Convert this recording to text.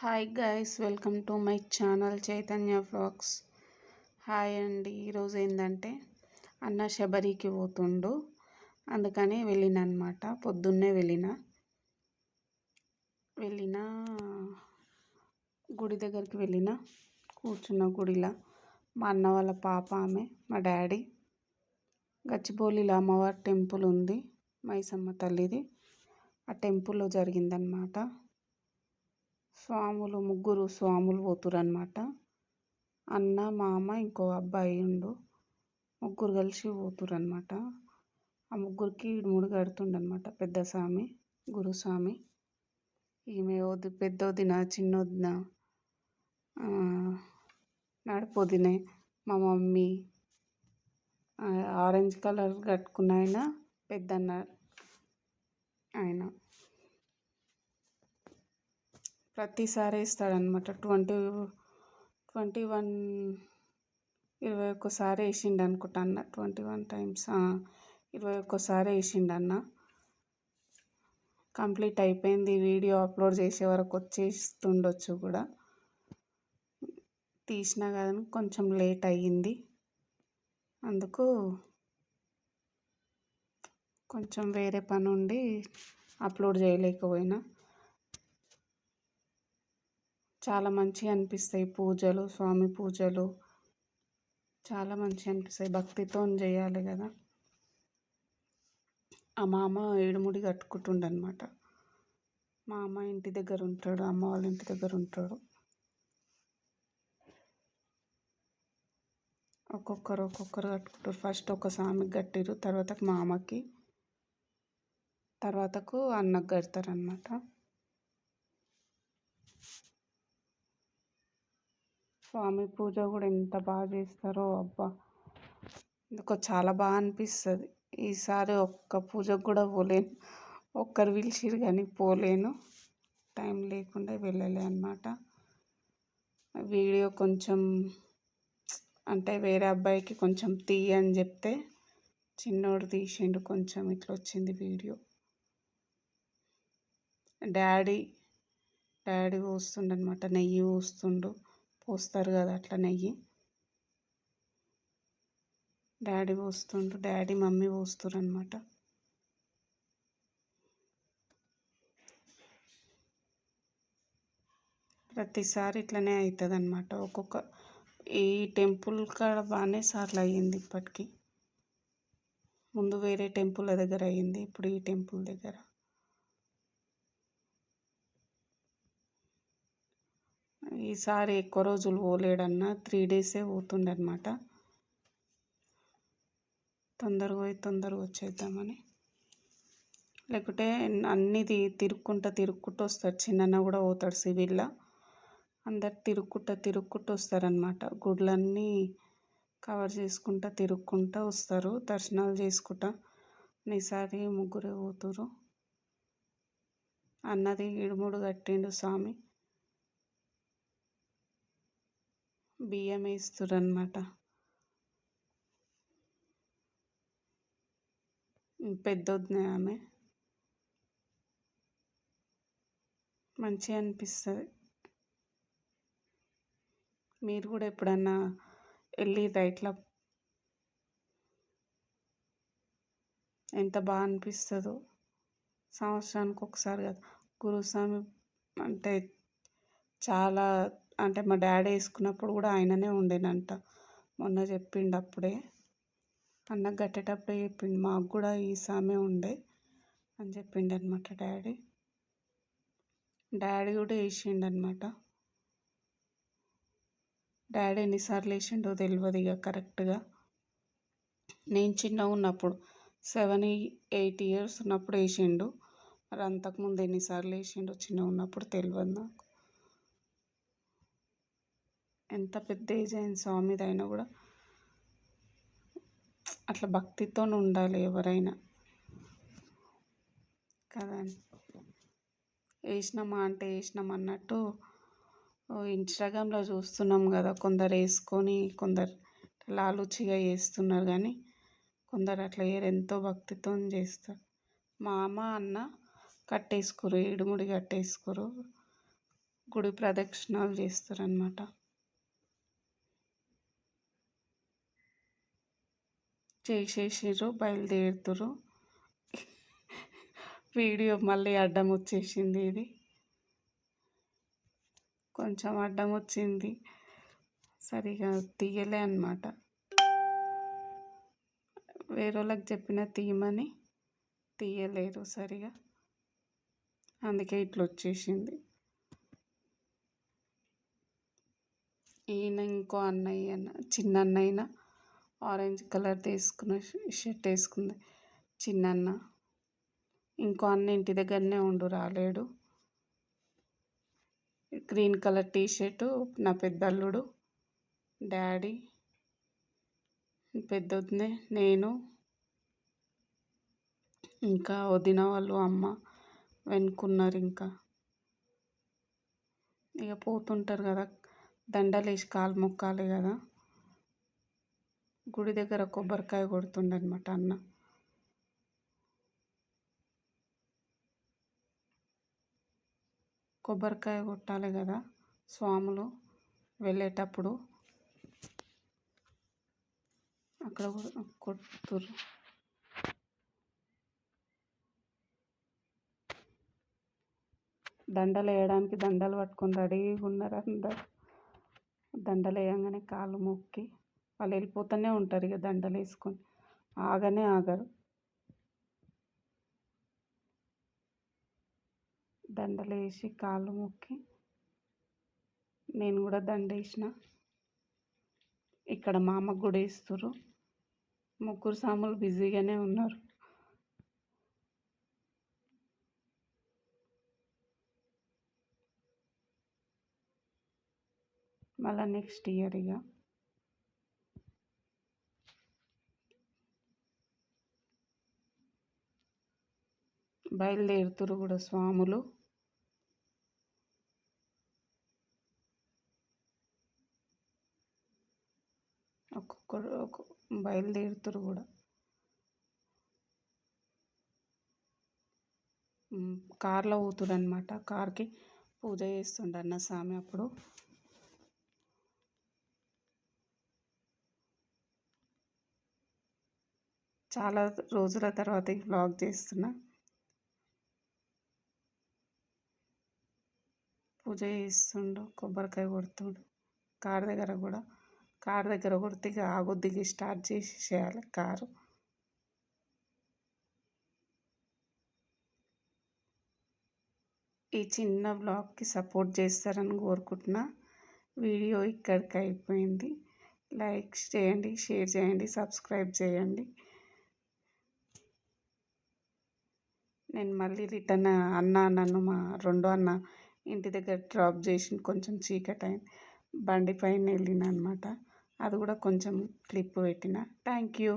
Hi guys, welcome to my channel Chaitanya vlogs. Hi అండి. ఈరోజు ఏంటంటే అన్న శబరికి పోతుండు, అందుకని వెళ్ళిన అనమాట. పొద్దున్నే వెళ్ళిన గుడి దగ్గరికి వెళ్ళిన కూర్చున్న గుడిలో. మా అన్న వాళ్ళ పాప ఆమె, మా డాడీ. గచ్చిబౌలిలో అమ్మవారి టెంపుల్ ఉంది, మైసమ్మ తల్లిది. ఆ టెంపుల్లో జరిగిందనమాట. ముగ్గురు స్వాములు పోతురు అనమాట. అన్న, మామ, ఇంకో అబ్బాయి ఉండు. ముగ్గురు కలిసి పోతురు అనమాట. ఆ ముగ్గురికి ఇడుముడు కడుతుండనమాట పెద్ద స్వామి, గురుస్వామి. ఈమె పెద్దొదిన, చిన్నొదిన, నడిపొదిన, మా మమ్మీ, ఆరెంజ్ కలర్ కట్టుకున్న ఆయన పెద్దన్న ఆయన. ప్రతిసారి వేస్తాడనమాట. 21 వేసిండు అనుకుంటా అన్న. 21 టైమ్స్ 21 వేసిండు. కంప్లీట్ అయిపోయింది. వీడియో అప్లోడ్ చేసే వరకు వచ్చేస్తుండొచ్చు కూడా. తీసినా కానీ కొంచెం లేట్ అయ్యింది, అందుకు కొంచెం వేరే పని ఉండి అప్లోడ్ చేయలేకపోయినా. చాలా మంచిగా అనిపిస్తాయి పూజలు, స్వామి పూజలు చాలా మంచిగా అనిపిస్తాయి. భక్తితో చేయాలి కదా. ఆ మామ ఇడుముడి కట్టుకుంటుండనమాట. మా అమ్మ ఇంటి దగ్గర ఉంటాడు, అమ్మ వాళ్ళ ఇంటి దగ్గర ఉంటాడు. ఒక్కొక్కరు కట్టుకుంటారు. ఫస్ట్ ఒక స్వామికి కట్టిరు, తర్వాత మామకి, తర్వాతకు అన్నకు కడతారనమాట. స్వామి పూజ కూడా ఎంత బాగా చేస్తారో అబ్బా, ఎందుకో చాలా బాగా అనిపిస్తుంది. ఈసారి ఒక్క పూజకు కూడా పోలేను. ఒక్కరు పిలిచిరు కానీ పోలేను, టైం లేకుండా వెళ్ళలే అనమాట. వీడియో కొంచెం అంటే వేరే అబ్బాయికి కొంచెం తీయని చెప్తే చిన్నోడు తీసిండు, కొంచెం ఇట్లా వచ్చింది వీడియో. డాడీ పోస్తుండనమాట, నెయ్యి పోస్తారు కదా అట్లా నెయ్యి. డాడీ పోస్తుండ్రు, డాడీ మమ్మీ పోస్తున్నారు అనమాట. ప్రతిసారి ఇట్లనే అవుతుంది అనమాట. ఈ టెంపుల్ కాడ బాగానే సార్లు అయ్యింది ఇప్పటికీ. ముందు వేరే టెంపుల్ దగ్గర అయ్యింది, ఇప్పుడు ఈ టెంపుల్ దగ్గర. ఈసారి ఎక్కువ రోజులు పోలేడన్నా, 3 డేసే పోతుండనమాట. తొందరగా పోయి తొందరగా వచ్చేద్దామని. లేకుంటే అన్నీ తిరుక్కుంటూ వస్తారు. చిన్న కూడా పోతాడు సివిల్లా. అందరు తిరుక్కుంటూ వస్తారనమాట. గుడులన్నీ కవర్ చేసుకుంటూ తిరుక్కుంటూ వస్తారు, దర్శనాలు చేసుకుంటా. ఈసారి ముగ్గురే పోతురు. అన్నది ఇడుముడు కట్టిండు స్వామి, బియ్యం వేస్తురు అనమాట. పెద్దొద్దిన ఆమె. మంచిగా అనిపిస్తుంది. మీరు కూడా ఎప్పుడన్నా వెళ్ళిర్రా ఇట్లా? ఎంత బాగా అనిపిస్తుందో. సంవత్సరానికి ఒకసారి కదా. గురుస్వామి అంటే చాలా, అంటే మా డాడీ వేసుకున్నప్పుడు కూడా ఆయననే ఉండేనంట. మొన్న చెప్పిండు అప్పుడే, అన్నకు కట్టేటప్పుడే చెప్పిండు, మాకు కూడా ఈ స్వామి ఉండే అని చెప్పిండు అనమాట డాడీ. డాడీ కూడా వేసిండు అనమాట. డాడీ ఎన్నిసార్లు వేసిండో తెలియదు ఇక కరెక్ట్గా. నేను చిన్నగా ఉన్నప్పుడు 7-8 ఇయర్స్ ఉన్నప్పుడు వేసిండు. మరి అంతకుముందు ఎన్నిసార్లు వేసిండో చిన్నగా ఉన్నప్పుడు తెలియదు నాకు. ఎంత పెద్ద ఏజ్ అయిన స్వామిది అయినా కూడా అట్లా భక్తితో ఉండాలి ఎవరైనా కదా. వేసినామా అంటే వేసినాం అన్నట్టు. ఇన్స్టాగ్రామ్లో చూస్తున్నాం కదా, కొందరు వేసుకొని కొందరు లాలూచిగా చేస్తున్నారు, కానీ కొందరు అట్లా ఎంతో భక్తితో చేస్తారు. మా అమ్మ, అన్న కట్టేసుకోరు, ఇడుముడి కట్టేసుకోరు. గుడి ప్రదక్షిణాలు చేస్తారనమాట. చేసేసిర్రు, బయలుదేరుతురు. వీడియో మళ్ళీ అడ్డం వచ్చేసింది. ఇది కొంచెం అడ్డం వచ్చింది, సరిగా తీయలే అనమాట. వేరేళ్ళకి చెప్పిన తీయమని తీయలేరు సరిగా, అందుకే ఇట్లా వచ్చేసింది. ఈయన ఇంకో అన్నయ్య, చిన్న అన్నయ్య ఆరెంజ్ కలర్ తీసుకున్న షర్ట్ వేసుకుంది చిన్నన్న. ఇంకో అన్న ఇంటి దగ్గరనే రాలేడు. గ్రీన్ కలర్ టీ షర్టు నా పెద్దల్లుడు, డాడీ, పెద్దొద్దినే, నేను, ఇంకా వదిన వాళ్ళు అమ్మ వెనుకున్నారు. ఇంకా ఇక పోతుంటారు కదా, దండలేసి కాలు మొక్కాలి కదా. గుడి దగ్గర కొబ్బరికాయ కొడుతుండనమాట అన్న. కొబ్బరికాయ కొట్టాలి కదా స్వాములు వెళ్ళేటప్పుడు, అక్కడ కొడుతుర్రు. దండలు వేయడానికి దండలు పట్టుకొని రెడీగా ఉన్నారు అందరు. దండలు వేయంగానే కాళ్ళు మొక్కి వాళ్ళు వెళ్ళిపోతూనే ఉంటారు. ఇక దండలు వేసుకొని ఆగనే ఆగరు. దండలు వేసి కాళ్ళు మొక్కి నేను కూడా దండ వేసిన. ఇక్కడ మా అమ్మకు కూడా వేస్తుర్రు. ముగ్గురు సాములు బిజీగానే ఉన్నారు. మళ్ళీ నెక్స్ట్ ఇయర్ ఇక బయలుదేరుతురు కూడా స్వాములు. ఒక్కొక్కరు బయలుదేరుతురు కూడా. కార్లో పోతురు అనమాట. కార్కి పూజ చేస్తుండ అన్న స్వామి. అప్పుడు చాలా రోజుల తర్వాత ఈ వ్లాగ్ చేస్తున్నా. పూజ చేస్తుండు, కొబ్బరికాయ కొడుతుండు. కారు దగ్గర కూడా, కారు దగ్గర కొడితే ఇక ఆగొద్దికి స్టార్ట్ చేసేయాలి కారు. ఈ చిన్న వ్లాగ్కి సపోర్ట్ చేస్తారని కోరుకుంటున్నా. వీడియో ఇక్కడికి అయిపోయింది. లైక్ చేయండి, షేర్ చేయండి, సబ్స్క్రైబ్ చేయండి. నేను మళ్ళీ రిటర్న్ నన్ను మా రెండో అన్న ఇంటి దగ్గర డ్రాప్ చేసి కొంచెం చీకటి అయింది, బండి పైన వెళ్ళిన అనమాట. అది కూడా కొంచెం క్లిప్ పెట్టిన. Thank you.